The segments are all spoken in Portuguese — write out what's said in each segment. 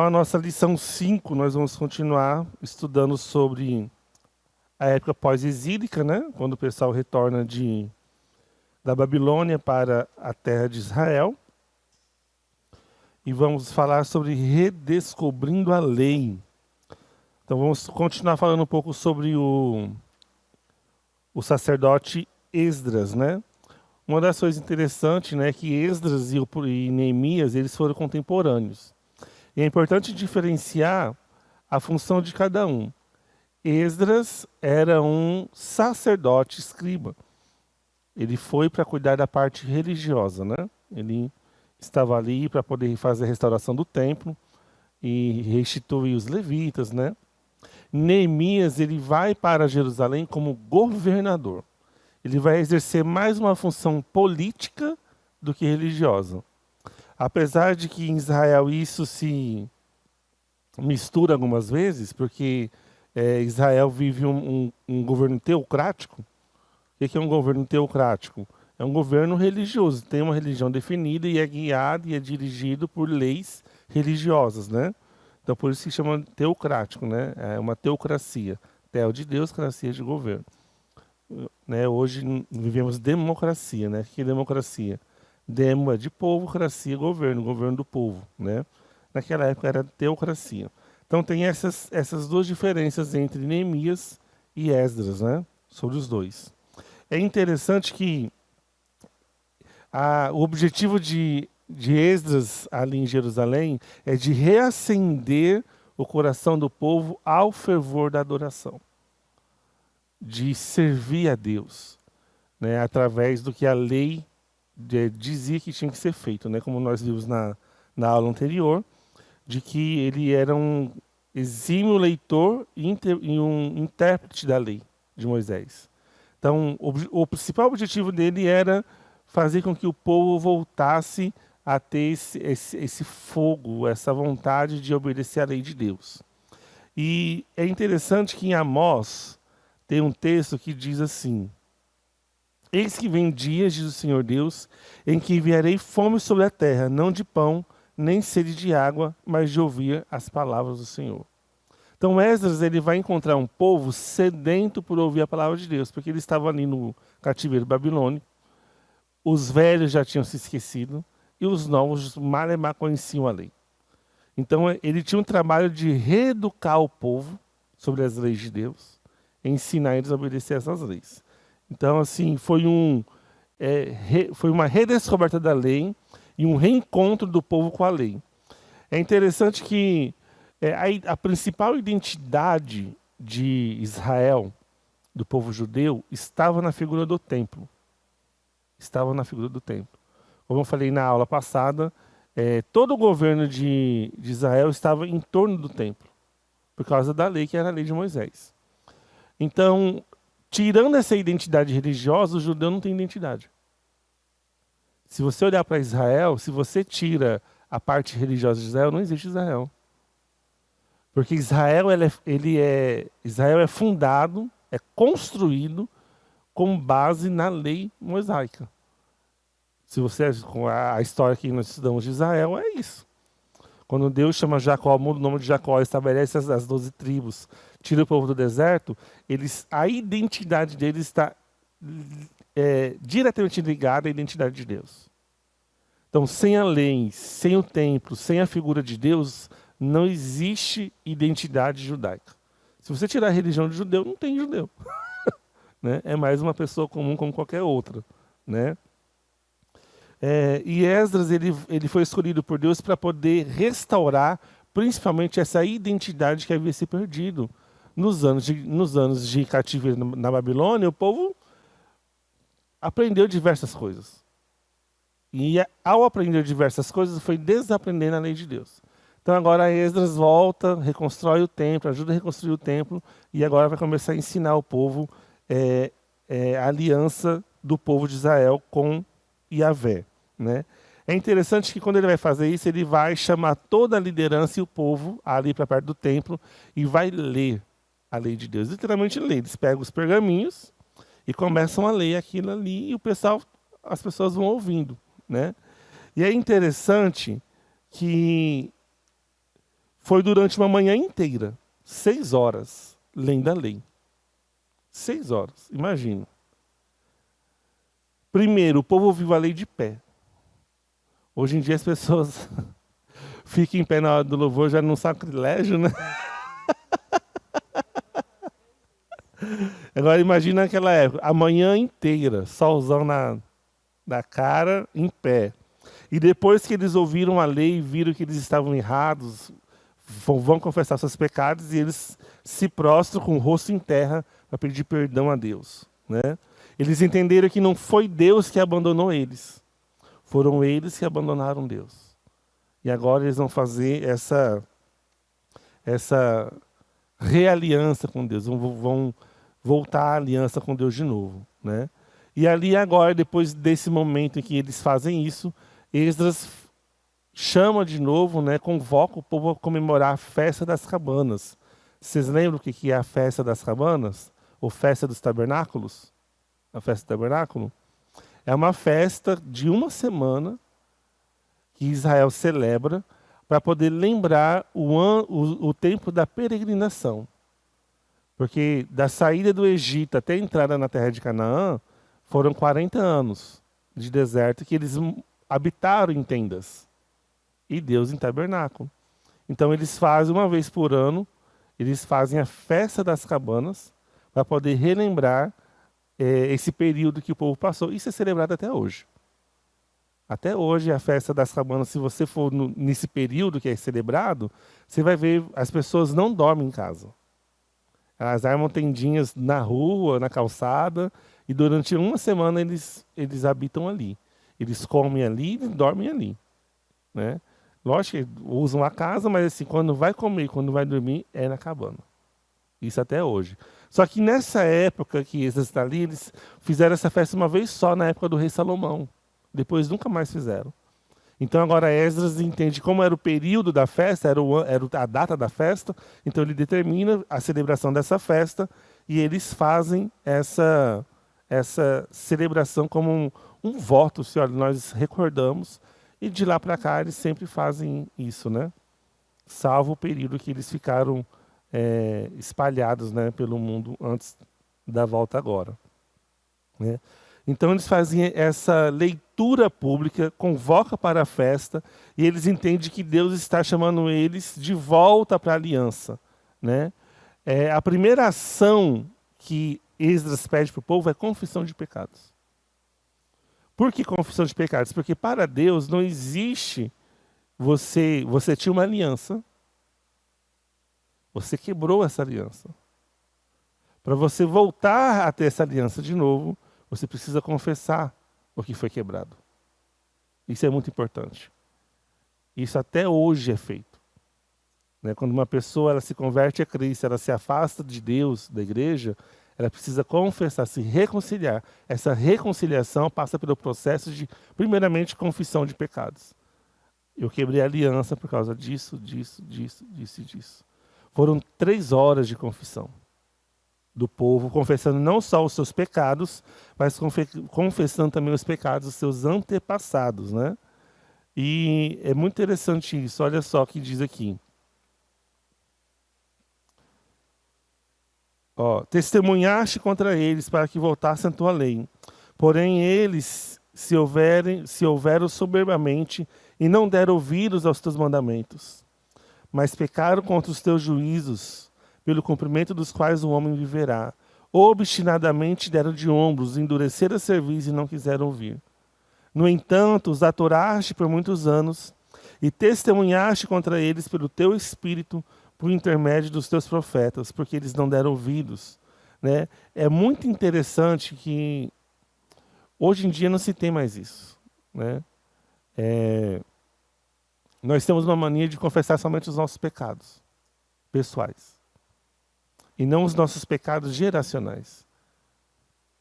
a nossa lição 5, nós vamos continuar estudando sobre a época pós-exílica, né? Quando o pessoal retorna da Babilônia para a terra de Israel. E vamos falar sobre redescobrindo a lei. Então vamos continuar falando um pouco sobre o sacerdote Esdras, né? Uma das coisas interessantes, né, é que Esdras e Neemias, eles foram contemporâneos. E é importante diferenciar a função de cada um. Esdras era um sacerdote escriba. Ele foi para cuidar da parte religiosa, né? Ele estava ali para poder fazer a restauração do templo e restituir os levitas, né? Neemias, ele vai para Jerusalém como governador. Ele vai exercer mais uma função política do que religiosa. Apesar de que em Israel isso se mistura algumas vezes, porque Israel vive um governo teocrático. O que é um governo teocrático? É um governo religioso, tem uma religião definida e é guiado e é dirigido por leis religiosas, né? Então por isso se chama teocrático, né? É uma teocracia. Teo de Deus, cracia de governo. Né? Hoje vivemos democracia, né? O que é democracia? Demo é de povo, cracia é governo, governo do povo, né? Naquela época era teocracia. Então tem essas duas diferenças entre Neemias e Esdras, né? Sobre os dois. É interessante que o objetivo de Esdras ali em Jerusalém é de reacender o coração do povo ao fervor da adoração, de servir a Deus, né? Através do que a lei dizia que tinha que ser feito, né? Como nós vimos na aula anterior, de que ele era um exímio leitor e um intérprete da lei de Moisés. Então, o principal objetivo dele era fazer com que o povo voltasse a ter esse fogo, essa vontade de obedecer à lei de Deus. E é interessante que em Amós tem um texto que diz assim: eis que vem dias, diz o Senhor Deus, em que enviarei fome sobre a terra, não de pão, nem sede de água, mas de ouvir as palavras do Senhor. Então Esdras, ele vai encontrar um povo sedento por ouvir a palavra de Deus, porque eles estavam ali no cativeiro babilônico, os velhos já tinham se esquecido, e os novos malemar conheciam a lei. Então ele tinha um trabalho de reeducar o povo sobre as leis de Deus, ensinar eles a obedecer essas leis. Então, assim, foi uma redescoberta da lei e um reencontro do povo com a lei. É interessante que a principal identidade de Israel, do povo judeu, estava na figura do templo. Estava na figura do templo. Como eu falei na aula passada, todo o governo de Israel estava em torno do templo, por causa da lei, que era a lei de Moisés. Então, tirando essa identidade religiosa, o judeu não tem identidade. Se você olhar para Israel, se você tira a parte religiosa de Israel, não existe Israel. Porque Israel Israel é fundado, é construído com base na lei mosaica. Se você com a história que nós estudamos de Israel, é isso. Quando Deus chama Jacó, muda o nome de Jacó, estabelece as 12 tribos, tira o povo do deserto, a identidade deles está diretamente ligada à identidade de Deus. Então, sem a lei, sem o templo, sem a figura de Deus, não existe identidade judaica. Se você tirar a religião de judeu, não tem judeu. Né? É mais uma pessoa comum como qualquer outra. Né? E Esdras ele foi escolhido por Deus para poder restaurar principalmente essa identidade que havia se perdido. Nos anos de cativeiro na Babilônia, o povo aprendeu diversas coisas. E ao aprender diversas coisas, foi desaprendendo a lei de Deus. Então agora Esdras volta, reconstrói o templo, ajuda a reconstruir o templo, e agora vai começar a ensinar o povo a aliança do povo de Israel com Yahvé. Né? É interessante que quando ele vai fazer isso, ele vai chamar toda a liderança e o povo ali para perto do templo e vai ler a lei de Deus. Literalmente ler. Eles pegam os pergaminhos e começam a ler aquilo ali e as pessoas vão ouvindo. Né? E é interessante que foi durante uma manhã inteira, 6 horas, lendo a lei. 6 horas, imagina. Primeiro, o povo ouviu a lei de pé. Hoje em dia as pessoas ficam em pé na hora do louvor, já num sacrilégio, né? Agora imagina aquela época, a manhã inteira, solzão na cara, em pé. E depois que eles ouviram a lei e viram que eles estavam errados, vão confessar seus pecados e eles se prostram com o rosto em terra para pedir perdão a Deus, né? Eles entenderam que não foi Deus que abandonou eles, foram eles que abandonaram Deus. E agora eles vão fazer essa realiança com Deus, vão voltar à aliança com Deus de novo, né? E ali agora, depois desse momento em que eles fazem isso, Esdras chama de novo, né, convoca o povo a comemorar a festa das cabanas. Vocês lembram o que é a festa das cabanas? Ou festa dos tabernáculos? A festa do tabernáculo? É uma festa de uma semana que Israel celebra para poder lembrar o tempo da peregrinação. Porque da saída do Egito até a entrada na terra de Canaã, foram 40 anos de deserto que eles habitaram em tendas. E Deus em tabernáculo. Então eles fazem uma vez por ano, eles fazem a festa das cabanas para poder relembrar esse período que o povo passou. Isso é celebrado até hoje. Até hoje a festa das cabanas, se você for nesse período que é celebrado, você vai ver as pessoas não dormem em casa. Elas armam tendinhas na rua, na calçada, e durante uma semana eles habitam ali. Eles comem ali e dormem ali, né? Lógico que usam a casa, mas assim, quando vai comer, quando vai dormir, é na cabana. Isso até hoje. Só que nessa época que Esdras está ali, eles fizeram essa festa uma vez só, na época do rei Salomão. Depois nunca mais fizeram. Então agora Esdras entende como era o período da festa, era a data da festa, então ele determina a celebração dessa festa e eles fazem essa celebração como um voto, se olha, nós recordamos, e de lá para cá eles sempre fazem isso, né? Salvo o período que eles ficaram espalhados, né, pelo mundo antes da volta agora, né? Então eles fazem essa leitura pública, convoca para a festa, e eles entendem que Deus está chamando eles de volta para a aliança, né? A primeira ação que Esdras pede para o povo é confissão de pecados. Por que confissão de pecados? Porque para Deus não existe você tinha uma aliança, você quebrou essa aliança. Para você voltar a ter essa aliança de novo, você precisa confessar o que foi quebrado. Isso é muito importante. Isso até hoje é feito, né? Quando uma pessoa ela se converte a Cristo, ela se afasta de Deus, da igreja, ela precisa confessar, se reconciliar. Essa reconciliação passa pelo processo de, primeiramente, confissão de pecados. Eu quebrei a aliança por causa disso, disso, disso, disso e disso. Foram 3 horas de confissão do povo, confessando não só os seus pecados, mas confessando também os pecados dos seus antepassados, né? E é muito interessante isso. Olha só o que diz aqui. Testemunhaste contra eles para que voltassem à tua lei. Porém, eles se houveram soberbamente e não deram ouvidos aos teus mandamentos, mas pecaram contra os teus juízos, pelo cumprimento dos quais o homem viverá. Obstinadamente deram de ombros, endureceram a cerviz e não quiseram ouvir. No entanto, os atoraste por muitos anos e testemunhaste contra eles pelo teu espírito, por intermédio dos teus profetas, porque eles não deram ouvidos, né? É muito interessante que hoje em dia não se tem mais isso, né? Nós temos uma mania de confessar somente os nossos pecados pessoais e não os nossos pecados geracionais.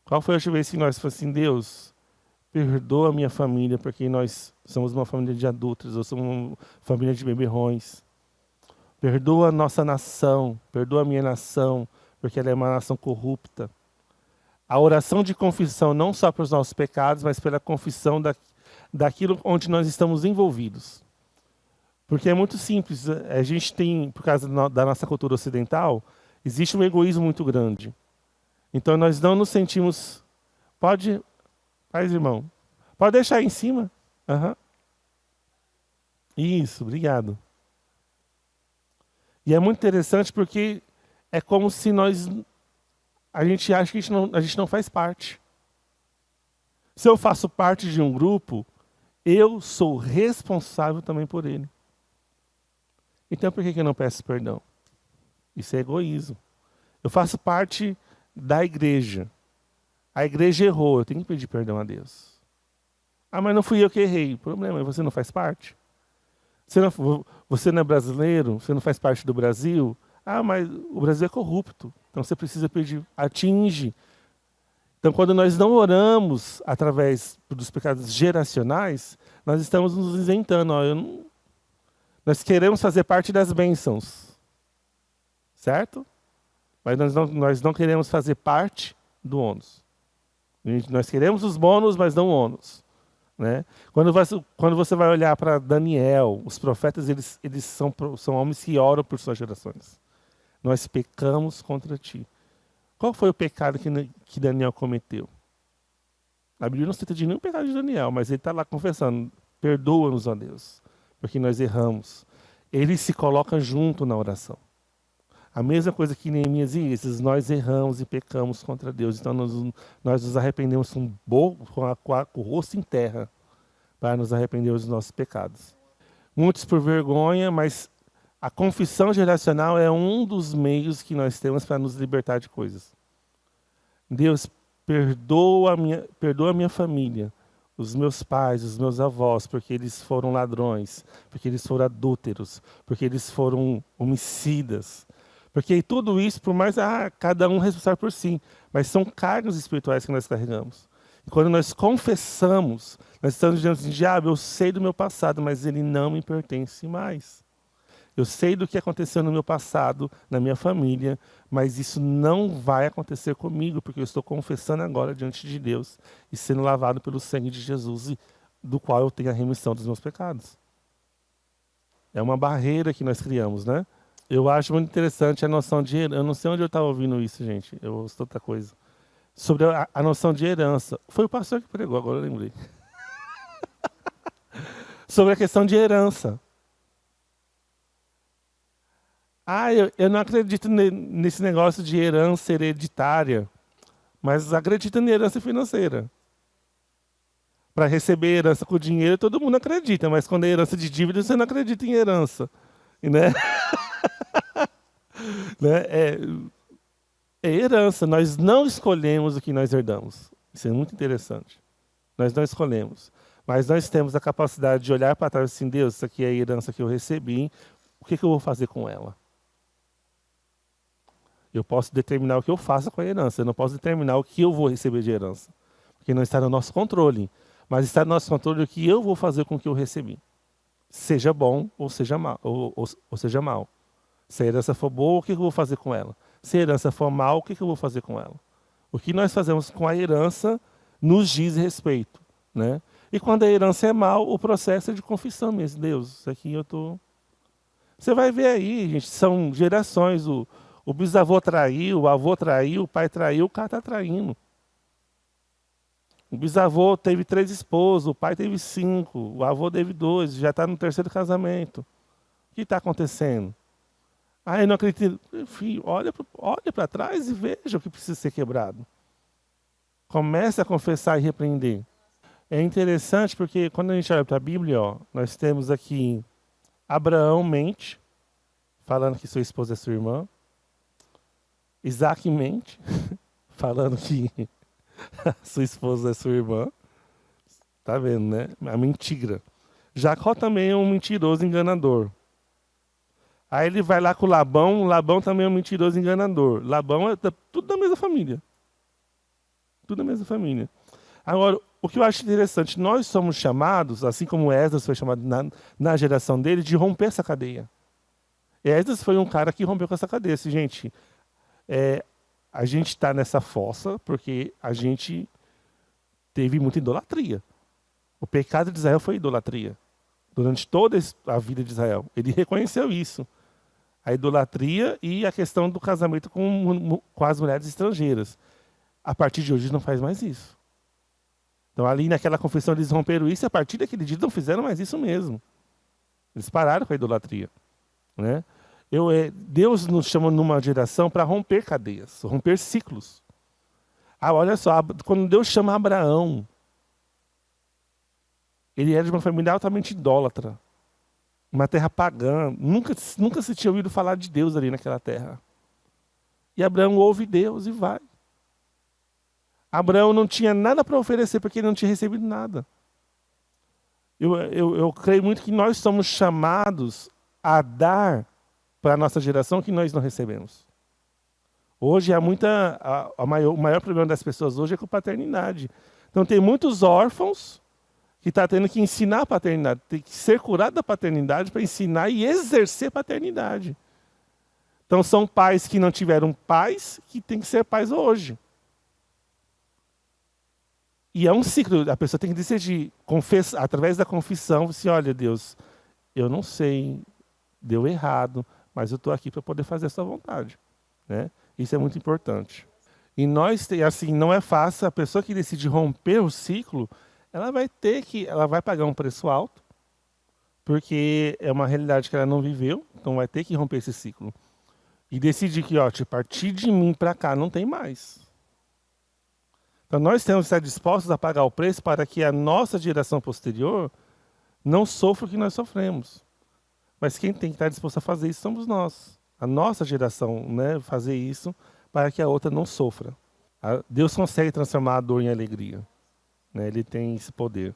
Qual foi a última vez que nós falamos assim, Deus, perdoa a minha família, porque nós somos uma família de adultos, ou somos uma família de beberrões. Perdoa a nossa nação, perdoa a minha nação, porque ela é uma nação corrupta. A oração de confissão, não só para os nossos pecados, mas pela confissão daquilo onde nós estamos envolvidos. Porque é muito simples. A gente tem, por causa da nossa cultura ocidental, existe um egoísmo muito grande. Então nós não nos sentimos. Pode, faz, irmão. Pode deixar aí em cima. Aham. Isso, obrigado. E é muito interessante porque é como se a gente acha que a gente não faz parte. Se eu faço parte de um grupo, eu sou responsável também por ele. Então por que eu não peço perdão? Isso é egoísmo. Eu faço parte da igreja. A igreja errou, eu tenho que pedir perdão a Deus. Ah, mas não fui eu que errei. O problema é que você não faz parte. Você não é brasileiro, você não faz parte do Brasil. Ah, mas o Brasil é corrupto. Então você precisa pedir, atinge. Então quando nós não oramos através dos pecados geracionais, nós estamos nos isentando. Ó, nós queremos fazer parte das bênçãos. Certo? Mas nós não queremos fazer parte do ônus. Nós queremos os bônus, mas não o ônus. Né? Quando você vai olhar para Daniel, os profetas eles são homens que oram por suas gerações. Nós pecamos contra ti. Qual foi o pecado que Daniel cometeu? A Bíblia não cita de nenhum pecado de Daniel, mas ele está lá confessando: perdoa-nos, ó Deus, porque nós erramos. Ele se coloca junto na oração. A mesma coisa que Neemias e esses, nós erramos e pecamos contra Deus. Então nós nos arrependemos com o rosto em terra para nos arrepender dos nossos pecados. Muitos por vergonha, mas a confissão geracional é um dos meios que nós temos para nos libertar de coisas. Deus, perdoa a minha família, os meus pais, os meus avós, porque eles foram ladrões, porque eles foram adúlteros, porque eles foram homicidas. Porque tudo isso, por mais, cada um responsável por si, mas são cargos espirituais que nós carregamos. E quando nós confessamos, nós estamos dizendo assim: diabo, eu sei do meu passado, mas ele não me pertence mais. Eu sei do que aconteceu no meu passado, na minha família, mas isso não vai acontecer comigo, porque eu estou confessando agora diante de Deus e sendo lavado pelo sangue de Jesus, do qual eu tenho a remissão dos meus pecados. É uma barreira que nós criamos, né? Eu acho muito interessante a noção de herança. Eu não sei onde eu estava ouvindo isso, gente. Eu ouço outra coisa. Sobre a noção de herança. Foi o pastor que pregou, agora eu lembrei. Sobre a questão de herança. Eu não acredito nesse negócio de herança hereditária, mas acredito na herança financeira. Para receber herança com dinheiro, todo mundo acredita, mas quando é herança de dívida, você não acredita em herança. Né? Né? É herança. Nós não escolhemos o que nós herdamos. Isso é muito interessante. Nós não escolhemos. Mas nós temos a capacidade de olhar para trás e assim: Deus, isso aqui é a herança que eu recebi, o que eu vou fazer com ela? Eu posso determinar o que eu faço com a herança, eu não posso determinar o que eu vou receber de herança. Porque não está no nosso controle. Mas está no nosso controle o que eu vou fazer com o que eu recebi. Seja bom ou seja mal. Ou seja mal. Se a herança for boa, o que eu vou fazer com ela? Se a herança for mal, o que eu vou fazer com ela? O que nós fazemos com a herança nos diz respeito. Né? E quando a herança é mal, o processo é de confissão mesmo. Deus, isso aqui eu estou... Você vai ver aí, gente, são gerações. O bisavô traiu, o avô traiu, o pai traiu, o cara está traindo. O bisavô teve 3 esposos, o pai teve 5, o avô teve 2, já está no 3º casamento. O que está acontecendo? Eu não acredito. Filho, olha para trás e veja o que precisa ser quebrado. Comece a confessar e repreender. É interessante porque quando a gente olha para a Bíblia, nós temos aqui Abraão mente, falando que sua esposa é sua irmã. Isaac mente, falando que sua esposa é sua irmã. Tá vendo, né? A mentira. Jacó também é um mentiroso enganador. Aí ele vai lá com Labão também é um mentiroso enganador. Labão é tudo da mesma família. Tudo da mesma família. Agora, o que eu acho interessante, nós somos chamados, assim como Esdras foi chamado na geração dele, de romper essa cadeia. Esdras foi um cara que rompeu com essa cadeia. Assim, gente, a gente está nessa fossa porque a gente teve muita idolatria. O pecado de Israel foi idolatria. durante toda a vida de Israel. Ele reconheceu isso. A idolatria e a questão do casamento com as mulheres estrangeiras. A partir de hoje não faz mais isso. Então ali naquela confissão eles romperam isso e a partir daquele dia não fizeram mais isso mesmo. Eles pararam com a idolatria, né? Deus nos chama numa geração para romper cadeias, romper ciclos. Olha só, quando Deus chama Abraão, ele era de uma família altamente idólatra, uma terra pagã, nunca se tinha ouvido falar de Deus ali naquela terra. E Abraão ouve Deus e vai. Abraão não tinha nada para oferecer porque ele não tinha recebido nada. Eu creio muito que nós somos chamados a dar para a nossa geração que nós não recebemos. Hoje o maior problema das pessoas hoje é com a paternidade. Então tem muitos órfãos que estão tendo que ensinar a paternidade, tem que ser curado da paternidade para ensinar e exercer paternidade. Então são pais que não tiveram pais que têm que ser pais hoje. E é um ciclo, a pessoa tem que decidir, através da confissão, você olha, Deus, eu não sei, deu errado, mas eu estou aqui para poder fazer a sua vontade, né? Isso é muito importante. E assim, não é fácil, a pessoa que decide romper o ciclo, ela vai pagar um preço alto, porque é uma realidade que ela não viveu, então vai ter que romper esse ciclo. E decidir que, a partir de mim para cá não tem mais. Então nós temos que estar dispostos a pagar o preço para que a nossa geração posterior não sofra o que nós sofremos. Mas quem tem que estar disposto a fazer isso somos nós. A nossa geração, né, fazer isso para que a outra não sofra. Deus consegue transformar a dor em alegria, né? Ele tem esse poder.